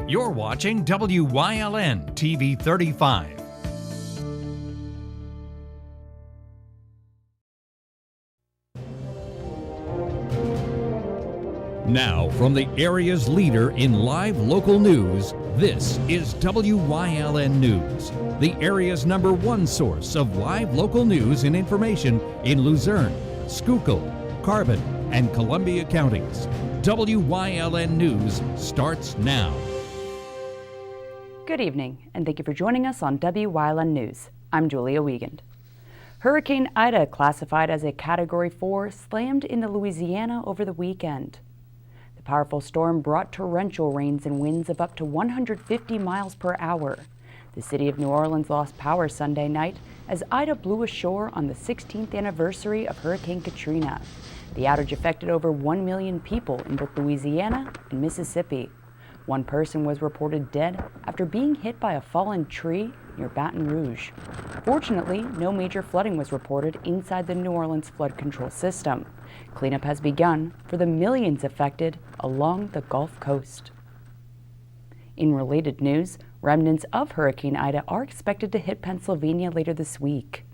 You're watching WYLN TV 35. Now, from the area's leader in live local news, this is WYLN News, the area's #1 source of live local news and information in Luzerne, Schuylkill, Carbon, and Columbia counties. WYLN News starts now. Good evening, and thank you for joining us on WYLN News. I'm Julia Wiegand. Hurricane Ida, classified as a Category 4, slammed into Louisiana over the weekend. The powerful storm brought torrential rains and winds of up to 150 miles per hour. The city of New Orleans lost power Sunday night as Ida blew ashore on the 16th anniversary of Hurricane Katrina. The outage affected over 1 million people in both Louisiana and Mississippi. One person was reported dead after being hit by a fallen tree near Baton Rouge. Fortunately, no major flooding was reported inside the New Orleans flood control system. Cleanup has begun for the millions affected along the Gulf Coast. In related news, remnants of Hurricane Ida are expected to hit Pennsylvania later this week.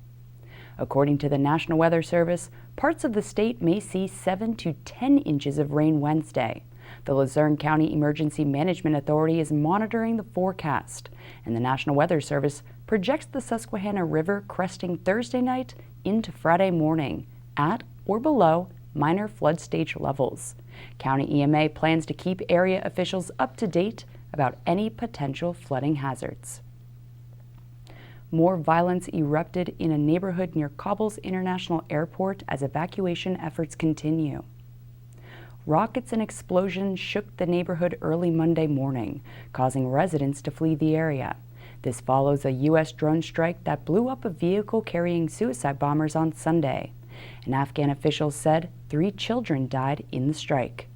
According to the National Weather Service, parts of the state may see 7 to 10 inches of rain Wednesday. The Luzerne County Emergency Management Authority is monitoring the forecast, and the National Weather Service projects the Susquehanna River cresting Thursday night into Friday morning at or below minor flood stage levels. County EMA plans to keep area officials up to date about any potential flooding hazards. More violence erupted in a neighborhood near Kabul's International Airport as evacuation efforts continue. Rockets and explosions shook the neighborhood early Monday morning, causing residents to flee the area. This follows a U.S. drone strike that blew up a vehicle carrying suicide bombers on Sunday. An Afghan official said 3 children died in the strike.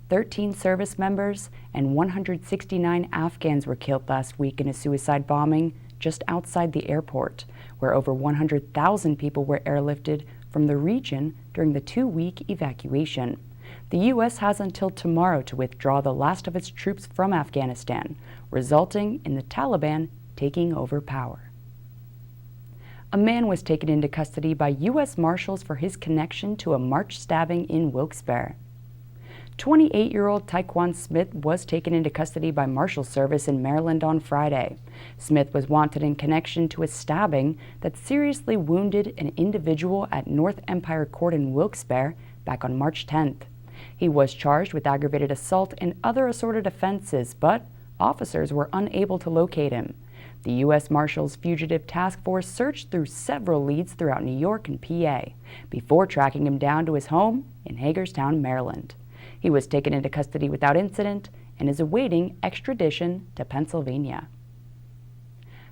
13 service members and 169 Afghans were killed last week in a suicide bombing just outside the airport, where over 100,000 people were airlifted from the region during the 2-week evacuation. The U.S. has until tomorrow to withdraw the last of its troops from Afghanistan, resulting in the Taliban taking over power. A man was taken into custody by U.S. Marshals for his connection to a March stabbing in Wilkes-Barre. 28-year-old Tyquan Smith was taken into custody by Marshals Service in Maryland on Friday. Smith was wanted in connection to a stabbing that seriously wounded an individual at North Empire Court in Wilkes-Barre back on March 10th. He was charged with aggravated assault and other assorted offenses, but officers were unable to locate him. The U.S. Marshals Fugitive Task Force searched through several leads throughout New York and PA before tracking him down to his home in Hagerstown, Maryland. He was taken into custody without incident and is awaiting extradition to Pennsylvania.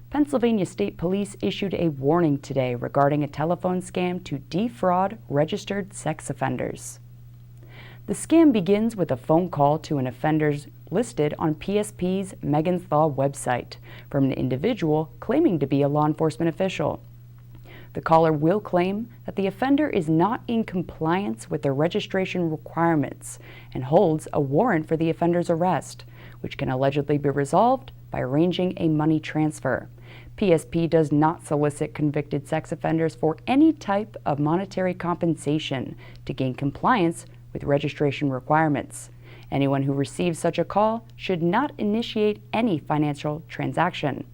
Pennsylvania State Police issued a warning today regarding a telephone scam to defraud registered sex offenders. The scam begins with a phone call to an offender listed on PSP's Megan's Law website from an individual claiming to be a law enforcement official. The caller will claim that the offender is not in compliance with their registration requirements and holds a warrant for the offender's arrest, which can allegedly be resolved by arranging a money transfer. PSP does not solicit convicted sex offenders for any type of monetary compensation to gain compliance with registration requirements. Anyone who receives such a call should not initiate any financial transaction.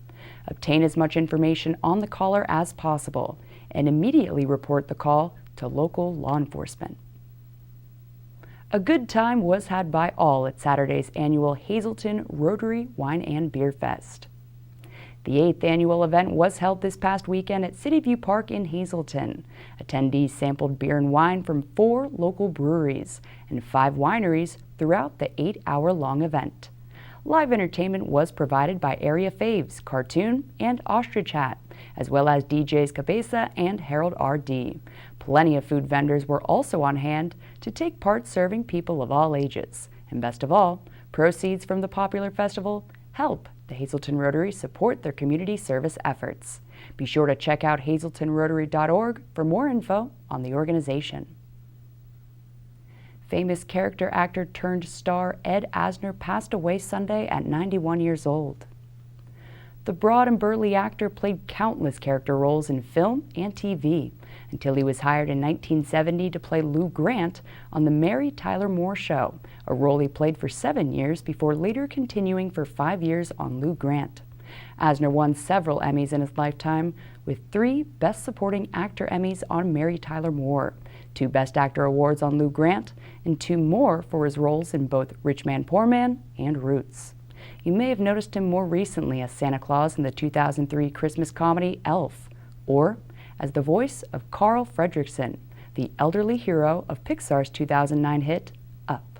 Obtain as much information on the caller as possible and immediately report the call to local law enforcement. A good time was had by all at Saturday's annual Hazleton Rotary Wine and Beer Fest. The 8th annual event was held this past weekend at City View Park in Hazleton. Attendees sampled beer and wine from 4 local breweries and 5 wineries throughout the 8-hour-long event. Live entertainment was provided by Area Faves, Cartoon, and Ostrich Hat, as well as DJs Cabeza and Harold R.D. Plenty of food vendors were also on hand to take part serving people of all ages. And best of all, proceeds from the popular festival help the Hazleton Rotary support their community service efforts. Be sure to check out hazeltonrotary.org for more info on the organization. Famous character actor turned star Ed Asner passed away Sunday at 91 years old. The broad and burly actor played countless character roles in film and TV until he was hired in 1970 to play Lou Grant on The Mary Tyler Moore Show, a role he played for 7 years before later continuing for 5 years on Lou Grant. Asner won several Emmys in his lifetime, with 3 Best Supporting Actor Emmys on Mary Tyler Moore, 2 Best Actor awards on Lou Grant, and 2 more for his roles in both Rich Man, Poor Man and Roots. You may have noticed him more recently as Santa Claus in the 2003 Christmas comedy Elf, or as the voice of Carl Fredricksen, the elderly hero of Pixar's 2009 hit Up.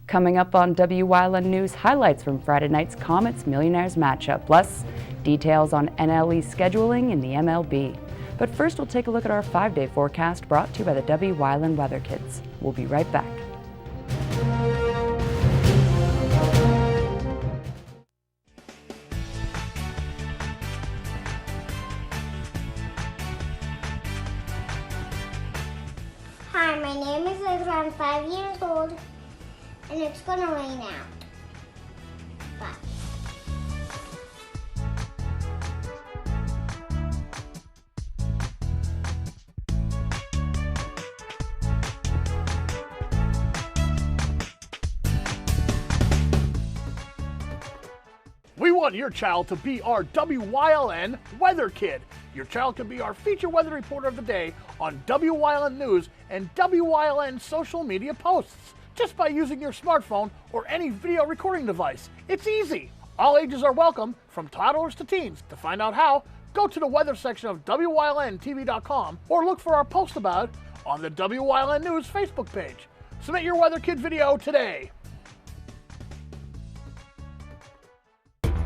Coming up on WYLN News, highlights from Friday night's Comets Millionaires matchup, plus details on NLE scheduling in the MLB. But first, we'll take a look at our 5-day forecast brought to you by the WYLN Weather Kids. We'll be right back. Hi, my name is Liz. I'm 5 years old, and it's gonna rain out. Bye. We want your child to be our WYLN Weather Kid. Your child can be our feature weather reporter of the day on WYLN News and WYLN social media posts, just by using your smartphone or any video recording device. It's easy. All ages are welcome, from toddlers to teens. To find out how, go to the weather section of WYLNTV.com or look for our post about it on the WYLN News Facebook page. Submit your Weather Kid video today.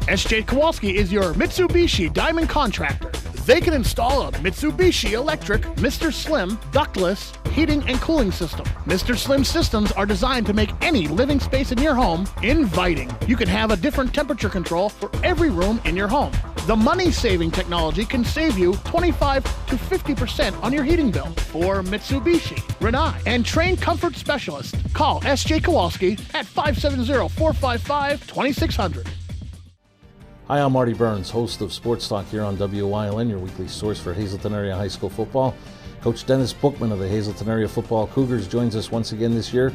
SJ Kowalski is your Mitsubishi Diamond Contractor. They can install a Mitsubishi electric Mr. Slim ductless heating and cooling system. Mr. Slim systems are designed to make any living space in your home inviting. You can have a different temperature control for every room in your home. The money-saving technology can save you 25 to 50% on your heating bill. For Mitsubishi, Rinnai, and trained comfort specialists, call SJ Kowalski at 570-455-2600. Hi, I'm Marty Burns, host of Sports Talk here on WYLN, your weekly source for Hazleton area high school football. Coach Dennis Bookman of the Hazleton area football Cougars joins us once again this year.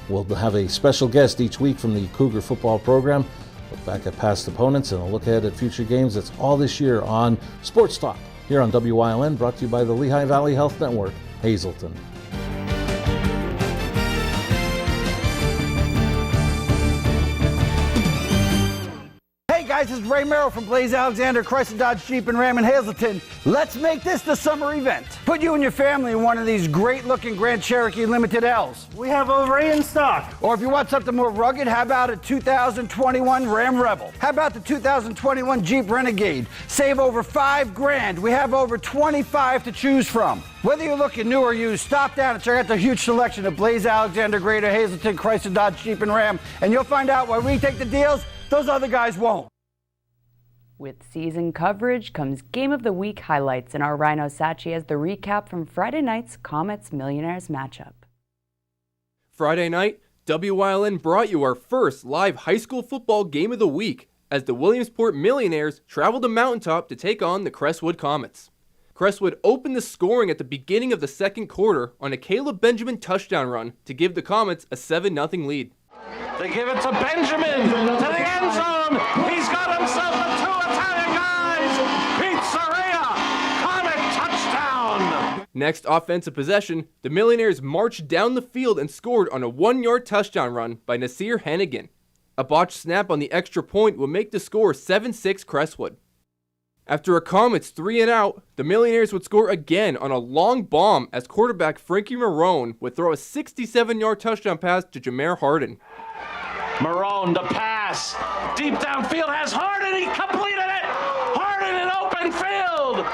We'll have a special guest each week from the Cougar football program. Look back at past opponents and a look ahead at future games. That's all this year on Sports Talk here on WYLN, brought to you by the Lehigh Valley Health Network, Hazleton. Guys, this is Ray Merrill from Blaze Alexander, Chrysler Dodge Jeep and Ram in Hazleton. Let's make this the summer event. Put you and your family in one of these great-looking Grand Cherokee Limited L's. We have over 8 in stock. Or if you want something more rugged, how about a 2021 Ram Rebel? How about the 2021 Jeep Renegade? Save over $5,000. We have over 25 to choose from. Whether you're looking new or used, stop down and check out the huge selection of Blaze Alexander, Greater Hazleton, Chrysler Dodge Jeep and Ram, and you'll find out why we take the deals those other guys won't. With season coverage comes Game of the Week highlights, and our Rhino Sachi has the recap from Friday night's Comets Millionaires matchup. Friday night, WYLN brought you our first live high school football game of the week as the Williamsport Millionaires traveled to Mountaintop to take on the Crestwood Comets. Crestwood opened the scoring at the beginning of the second quarter on a Caleb Benjamin touchdown run to give the Comets a 7-0 lead. They give it to Benjamin, to the end zone. He's got himself a 2 Italian guys. Pizzeria, Comet touchdown. Next offensive possession, the Millionaires marched down the field and scored on a 1-yard touchdown run by Nasir Hennigan. A botched snap on the extra point would make the score 7-6 Crestwood. After a Comets 3-and-out, the Millionaires would score again on a long bomb as quarterback Frankie Marone would throw a 67-yard touchdown pass to Jameer Harden. Marone, the pass. Deep downfield has Harden. He completed it. Harden in open field.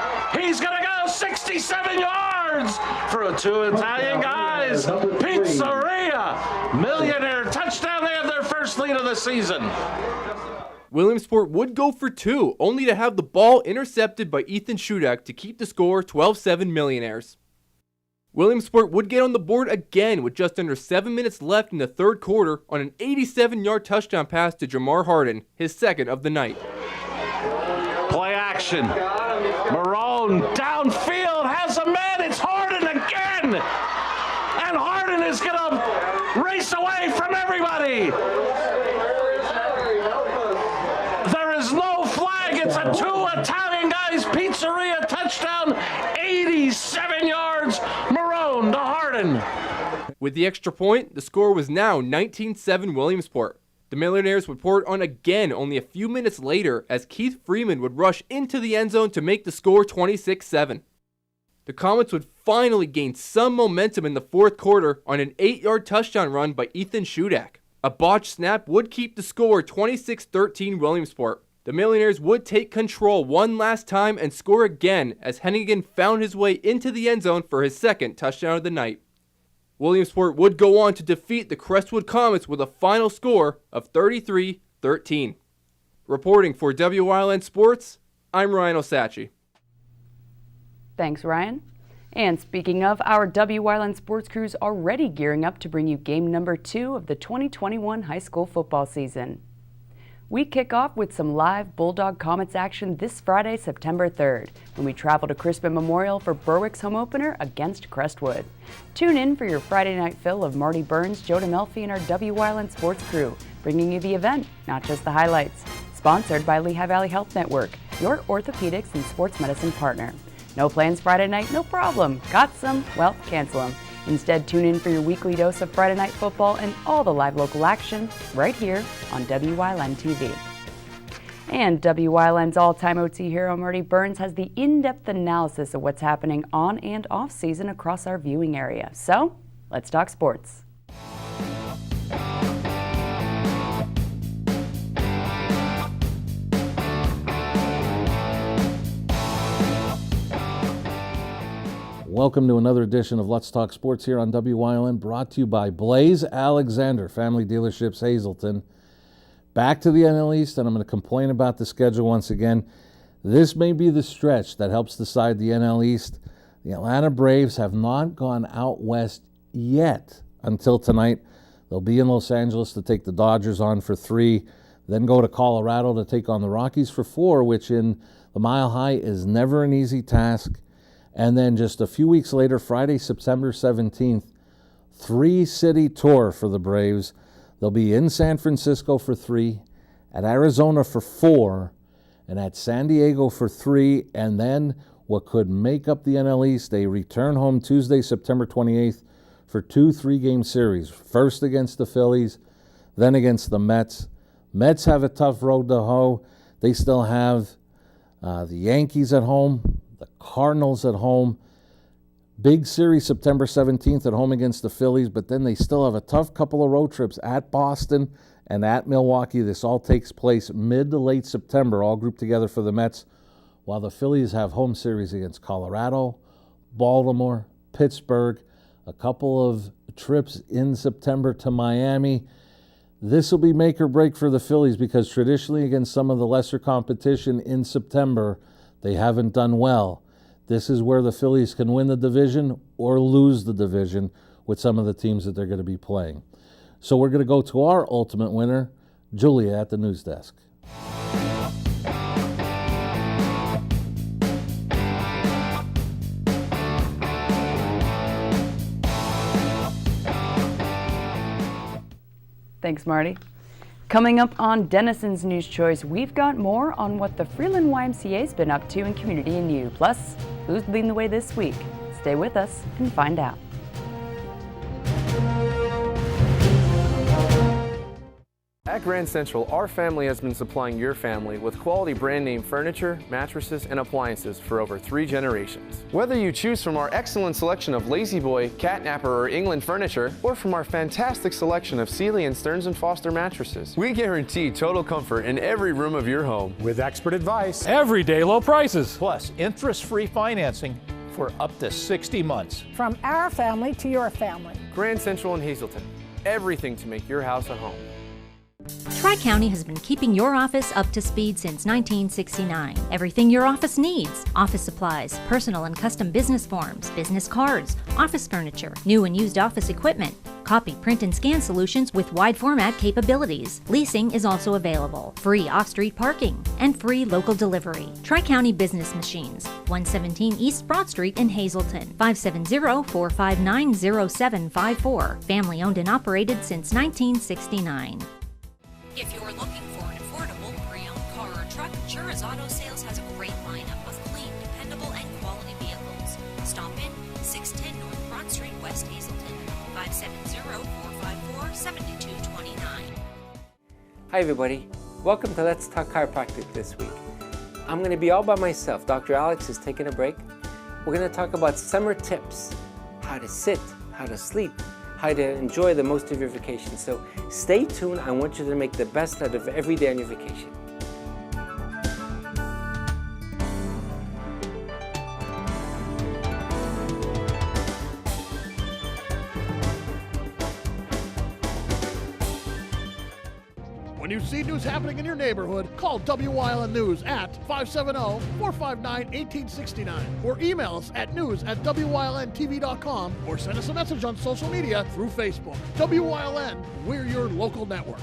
He's going to go 67 yards for a 2 Italian guys. Pizzeria. Millionaire touchdown. They have their first lead of the season. Williamsport would go for 2, only to have the ball intercepted by Ethan Shudak to keep the score 12-7 Millionaires. Williamsport would get on the board again with just under 7 minutes left in the third quarter on an 87-yard touchdown pass to Jamar Harden, his second of the night. Play action. Marone downfield has a man. It's Harden again. And Harden is going to race away from everybody. There is no flag. It's a two Italian guys pizzeria touchdown. 87 yards. Marone to Harden. With the extra point, the score was now 19-7 Williamsport. The Millionaires would pour it on again only a few minutes later as Keith Freeman would rush into the end zone to make the score 26-7. The Comets would finally gain some momentum in the fourth quarter on an 8-yard touchdown run by Ethan Shudak. A botched snap would keep the score 26-13 Williamsport. The Millionaires would take control one last time and score again as Hennigan found his way into the end zone for his second touchdown of the night. Williamsport would go on to defeat the Crestwood Comets with a final score of 33-13. Reporting for WYLN Sports, I'm Ryan Osachi. Thanks, Ryan. And speaking of, our WYLN Sports crew's already gearing up to bring you game number 2 of the 2021 high school football season. We kick off with some live Bulldog Comets action this Friday, September 3rd, when we travel to Crispin Memorial for Berwick's home opener against Crestwood. Tune in for your Friday night fill of Marty Burns, Joe DeMelfi, and our WYLN Sports crew, bringing you the event, not just the highlights. Sponsored by Lehigh Valley Health Network, your orthopedics and sports medicine partner. No plans Friday night? No problem. Got some? Well, cancel them. Instead, tune in for your weekly dose of Friday Night Football and all the live local action right here on WYLN TV. And WYLN's all-time OT hero Marty Burns has the in-depth analysis of what's happening on and off season across our viewing area. So, let's talk sports. Welcome to another edition of Let's Talk Sports here on WYLN, brought to you by Blaze Alexander, Family Dealerships, Hazleton. Back to the NL East, and I'm going to complain about the schedule once again. This may be the stretch that helps decide the NL East. The Atlanta Braves have not gone out west yet until tonight. They'll be in Los Angeles to take the Dodgers on for 3, then go to Colorado to take on the Rockies for 4, which in the Mile High is never an easy task. And then just a few weeks later, Friday, September 17th, 3-city tour for the Braves. They'll be in San Francisco for 3, at Arizona for 4, and at San Diego for 3, and then what could make up the NL East, they return home Tuesday, September 28th for 2 3-game series. First against the Phillies, then against the Mets. Mets have a tough road to hoe. They still have the Yankees at home, the Cardinals at home. Big series September 17th at home against the Phillies, but then they still have a tough couple of road trips at Boston and at Milwaukee. This all takes place mid to late September, all grouped together for the Mets, while the Phillies have home series against Colorado, Baltimore, Pittsburgh, a couple of trips in September to Miami. This will be make or break for the Phillies because traditionally against some of the lesser competition in September, they haven't done well. This is where the Phillies can win the division or lose the division with some of the teams that they're going to be playing. So we're going to go to our ultimate winner, Julia at the news desk. Thanks, Marty. Coming up on Denison's News Choice, we've got more on what the Freeland YMCA's been up to in Community and You. Plus, who's leading the way this week? Stay with us and find out. At Grand Central, our family has been supplying your family with quality brand name furniture, mattresses, and appliances for over 3 generations. Whether you choose from our excellent selection of Lazy Boy, Catnapper, or England furniture, or from our fantastic selection of Sealy and Stearns & Foster mattresses, we guarantee total comfort in every room of your home. With expert advice, everyday low prices, plus interest-free financing for up to 60 months. From our family to your family. Grand Central in Hazleton. Everything to make your house a home. TriCounty has been keeping your office up to speed since 1969. Everything your office needs: office supplies, personal and custom business forms, business cards, office furniture, new and used office equipment, copy, print, and scan solutions with wide format capabilities. Leasing is also available, free off-street parking, and free local delivery. TriCounty Business Machines, 117 East Broad Street in Hazleton, 570-459-0754. Family owned and operated since 1969. If you're looking for an affordable pre-owned car or truck, Chura's Auto Sales has a great lineup of clean, dependable, and quality vehicles. Stop in 610 North Broad Street, West Hazleton, 570-454-7229. Hi everybody, welcome to Let's Talk Chiropractic this week. I'm going to be all by myself. Dr. Alex is taking a break. We're going to talk about summer tips, how to sit, how to sleep, how to enjoy the most of your vacation. So stay tuned. I want you to make the best out of every day on your vacation. When you see news happening in your neighborhood, call WYLN News at 570-459-1869 or email us at news@WYLNTV.com or send us a message on social media through Facebook. WYLN, we're your local network.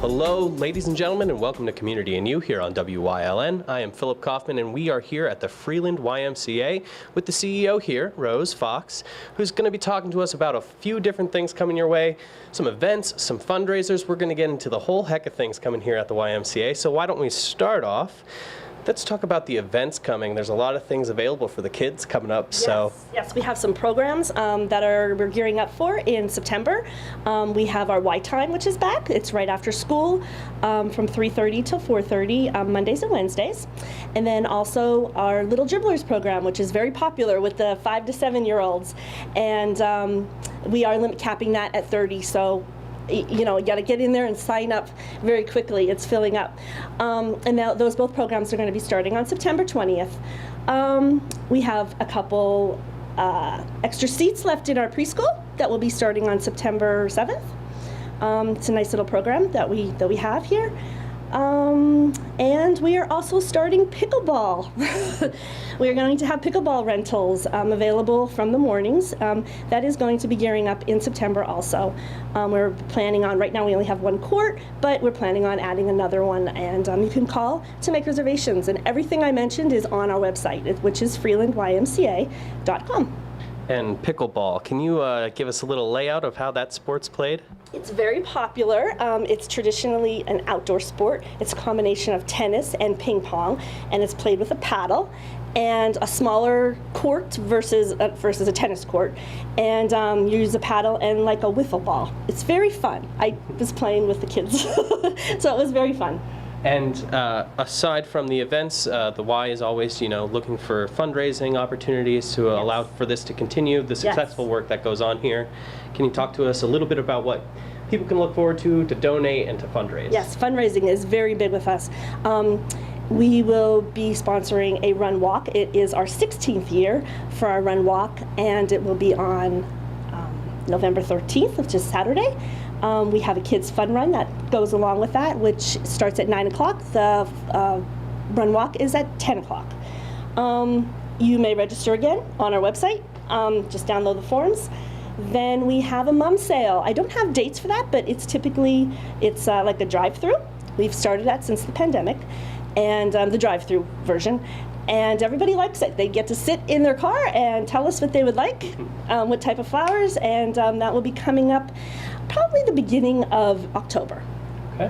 Hello, ladies and gentlemen, and welcome to Community and You here on WYLN. I am Philip Kaufman, and we are here at the Freeland YMCA with the CEO here, Rose Fox, who's going to be talking to us about a few different things coming your way, some events, some fundraisers. We're going to get into the whole heck of things coming here at the YMCA. So why don't we start off? Let's talk about the events coming. There's a lot of things available for the kids coming up. Yes, we have some programs that we're gearing up for in September. We have our Y Time, which is back. It's right after school from 3:30 till 4:30 Mondays and Wednesdays. And then also our Little Dribblers program, which is very popular with the 5 to 7-year-olds. And we are limit capping that at 30. So you got to get in there and sign up very quickly. It's filling up. And now those both programs are going to be starting on September 20th. We have a couple extra seats left in our preschool that will be starting on September 7th. It's a nice little program that we have here. And we are also starting pickleball. We are going to have pickleball rentals available from the mornings. That is going to be gearing up in September also. We're planning on, right now we only have one court, but we're planning on adding another one, and you can call to make reservations. And everything I mentioned is on our website, which is freelandymca.com. And pickleball, can you give us a little layout of how that sport's played? It's very popular. It's traditionally an outdoor sport. It's a combination of tennis and ping pong, and it's played with a paddle and a smaller court versus a tennis court. And you use a paddle and like a wiffle ball. It's very fun. I was playing with the kids, so it was very fun. And aside from the events, the Y is always, looking for fundraising opportunities to allow for this to continue, the successful work that goes on here. Can you talk to us a little bit about what people can look forward to donate and to fundraise? Yes, fundraising is very big with us. We will be sponsoring a run walk. It is our 16th year for our run walk, and it will be on November 13th, which is Saturday. We have a kids fun run that goes along with that, which starts at 9 o'clock. The run walk is at 10 o'clock. You may register again on our website. Just download the forms. Then we have a mum sale. I don't have dates for that, but it's typically, like a drive-through. We've started that since the pandemic, and the drive-through version. And everybody likes it. They get to sit in their car and tell us what they would like, what type of flowers, and that will be coming up probably the beginning of October. Okay.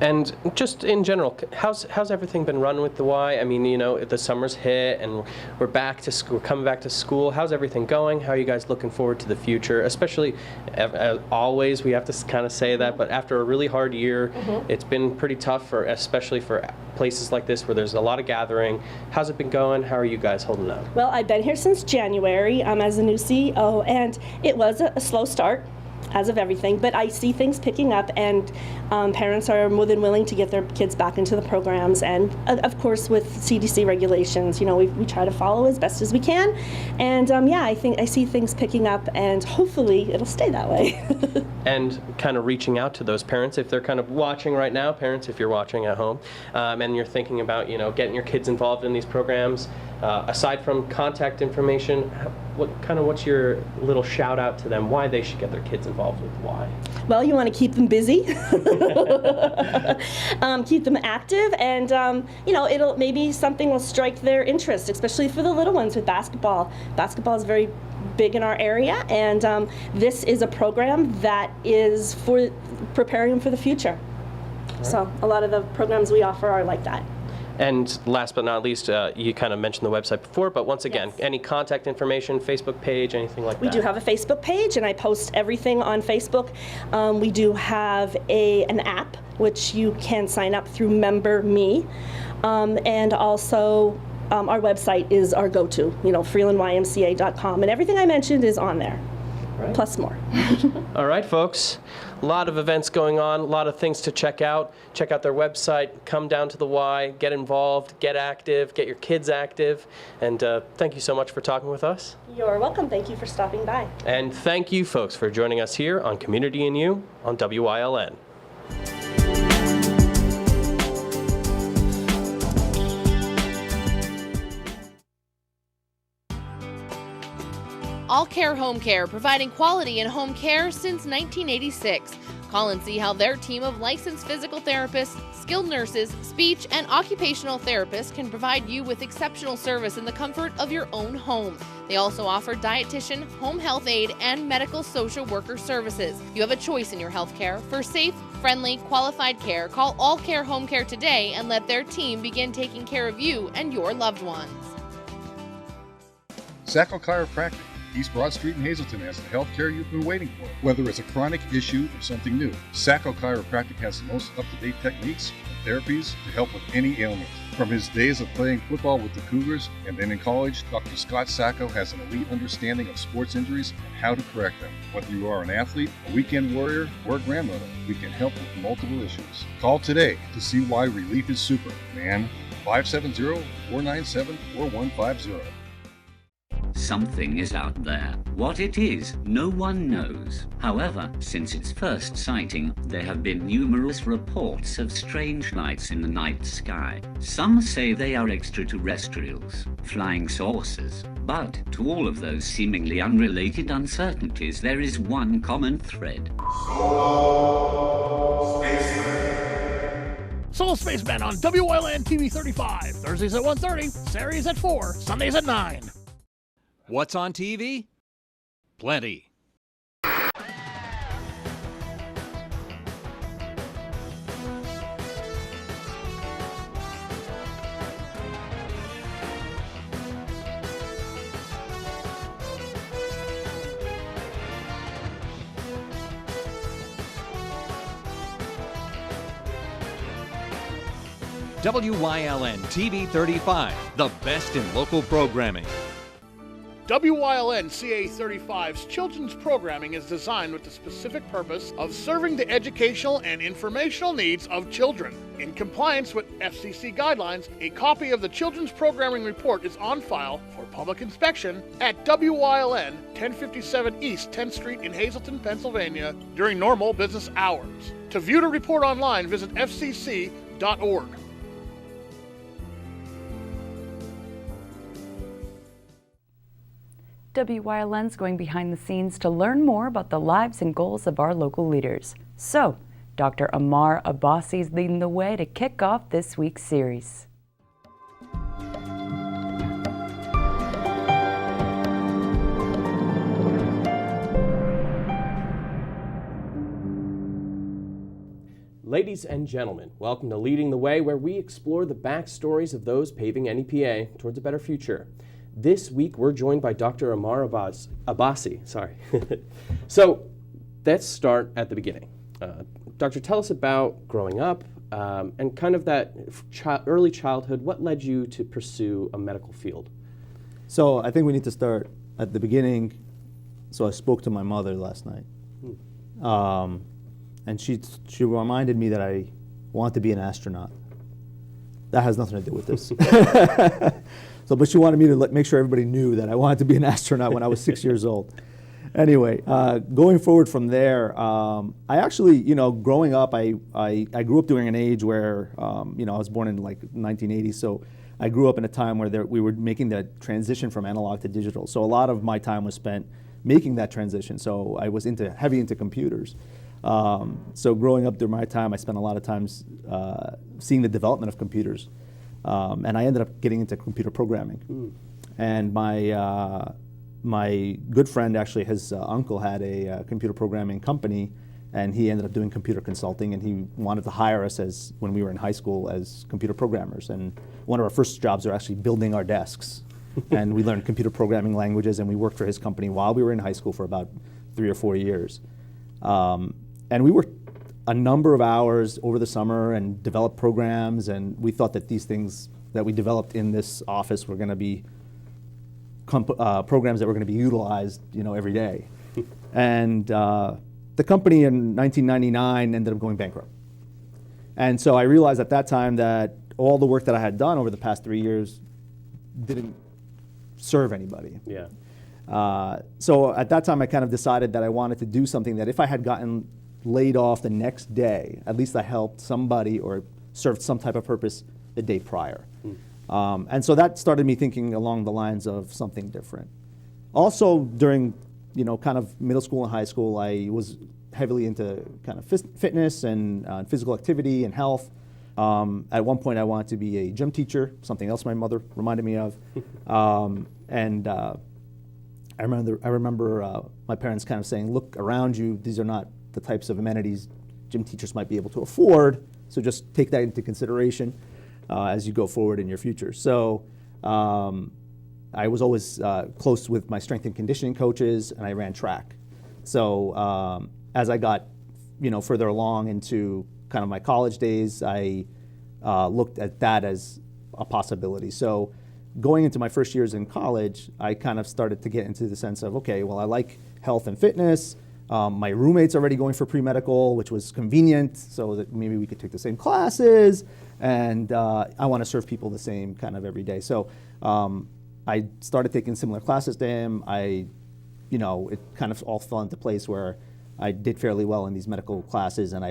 And just in general, how's everything been run with the Y? I mean, the summer's hit and we're back to school, coming back to school. How's everything going? How are you guys looking forward to the future? Especially, as always, we have to kind of say that, but after a really hard year, it's been pretty tough especially for places like this where there's a lot of gathering. How's it been going? How are you guys holding up? Well, I've been here since January as a new CEO, and it was a slow start. everything, but I see things picking up, and parents are more than willing to get their kids back into the programs. And of course, with CDC regulations, we try to follow as best as we can. And I see things picking up, and hopefully it'll stay that way. And kind of reaching out to those parents, if they're kind of watching right now, parents, if you're watching at home, and you're thinking about, getting your kids involved in these programs, aside from contact information, what's your little shout out to them, why they should get their kids involved with why? Well, you want to keep them busy, keep them active, and maybe something will strike their interest, especially for the little ones with basketball. Basketball is very big in our area, and this is a program that is for preparing them for the future. Right. So a lot of the programs we offer are like that. And last but not least, you kind of mentioned the website before, but once again, yes. Any contact information, Facebook page, anything like that? We do have a Facebook page, and I post everything on Facebook. We do have an app, which you can sign up through Member Me. And also, our website is our go-to, freelandymca.com. And everything I mentioned is on there, right. Plus more. All right, folks. A lot of events going on, a lot of things to check out. Check out their website, come down to the Y, get involved, get active, get your kids active. And thank you so much for talking with us. You're welcome. Thank you for stopping by. And thank you, folks, for joining us here on Community and You on WYLN. AllCare Home Care, providing quality in home care since 1986. Call and see how their team of licensed physical therapists, skilled nurses, speech, and occupational therapists can provide you with exceptional service in the comfort of your own home. They also offer dietitian, home health aide, and medical social worker services. You have a choice in your health care. For safe, friendly, qualified care, call AllCare Home Care today and let their team begin taking care of you and your loved ones. Scaco Chiropractic, East Broad Street in Hazleton, has the health care you've been waiting for. Whether it's a chronic issue or something new, Scaco Chiropractic has the most up-to-date techniques and therapies to help with any ailment. From his days of playing football with the Cougars and then in college, Dr. Scott Sacco has an elite understanding of sports injuries and how to correct them. Whether you are an athlete, a weekend warrior, or a grandmother, we can help with multiple issues. Call today to see why relief is super, man. 570-497-4150. Something is out there. What it is, no one knows. However, since its first sighting, there have been numerous reports of strange lights in the night sky. Some say they are extraterrestrials, flying saucers. But to all of those seemingly unrelated uncertainties, there is one common thread. Solo Spaceman on WYLN TV 35. Thursdays at 1:30, Saturdays at 4, Sundays at 9. What's on TV? Plenty. WYLN TV 35, the best in local programming. WYLN CA35's children's programming is designed with the specific purpose of serving the educational and informational needs of children. In compliance with FCC guidelines, a copy of the Children's Programming Report is on file for public inspection at WYLN 1057 East 10th Street in Hazleton, Pennsylvania during normal business hours. To view the report online, visit fcc.org. WYLN's going behind the scenes to learn more about the lives and goals of our local leaders. So, Dr. Amar Abbasi is leading the way to kick off this week's series. Ladies and gentlemen, welcome to Leading the Way, where we explore the backstories of those paving NEPA towards a better future. This week, we're joined by Dr. Amar Abbasi. So, let's start at the beginning. Doctor, tell us about growing up and kind of that early childhood. What led you to pursue a medical field? So, I think we need to start at the beginning. So, I spoke to my mother last night. and she reminded me that I want to be an astronaut. That has nothing to do with this. But she wanted me to make sure everybody knew that I wanted to be an astronaut when I was 6 years old. Anyway, going forward from there, I actually, growing up, I grew up during an age where, I was born in like 1980, so I grew up in a time where we were making the transition from analog to digital. So a lot of my time was spent making that transition. So I was heavy into computers. So growing up during my time, I spent a lot of times seeing the development of computers. And I ended up getting into computer programming. And my good friend, actually, his uncle had a computer programming company, and he ended up doing computer consulting, and he wanted to hire us when we were in high school as computer programmers. And one of our first jobs were actually building our desks. And we learned computer programming languages, and we worked for his company while we were in high school for about 3 or 4 years. And we worked a number of hours over the summer and developed programs, and we thought that these things that we developed in this office were going to be programs that were going to be utilized, every day. And the company in 1999 ended up going bankrupt. And so I realized at that time that all the work that I had done over the past 3 years didn't serve anybody. Yeah. So at that time, I kind of decided that I wanted to do something that if I had gotten laid off the next day, at least I helped somebody or served some type of purpose the day prior. And so that started me thinking along the lines of something different. Also, during kind of middle school and high school, I was heavily into kind of fitness and physical activity and health. At one point, I wanted to be a gym teacher, something else my mother reminded me of. I remember my parents kind of saying, look around you, these are not the types of amenities gym teachers might be able to afford, so just take that into consideration as you go forward in your future. So I was always close with my strength and conditioning coaches, and I ran track. So as I got further along into kind of my college days, I looked at that as a possibility. So going into my first years in college, I kind of started to get into the sense of, okay, well, I like health and fitness. My roommate's already going for pre-medical, which was convenient, so that maybe we could take the same classes, and I want to serve people the same kind of every day. So I started taking similar classes to him. It kind of all fell into place where I did fairly well in these medical classes and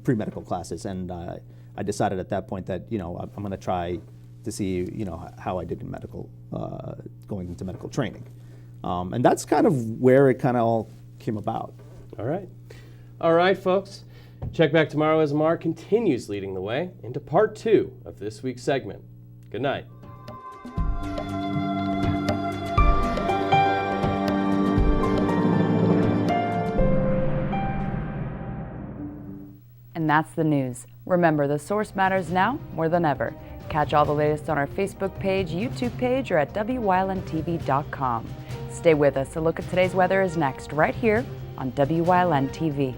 pre-medical classes, and I decided at that point that I'm going to try to see how I did in medical, going into medical training, and that's kind of where it kind of all came about. All right, folks. Check back tomorrow as Mark continues leading the way into part 2 of this week's segment. Good night. And that's the news. Remember, the source matters now more than ever. Catch all the latest on our Facebook page, YouTube page, or at WYLNTV.com. Stay with us. A look at today's weather is next, right here on WYLN TV.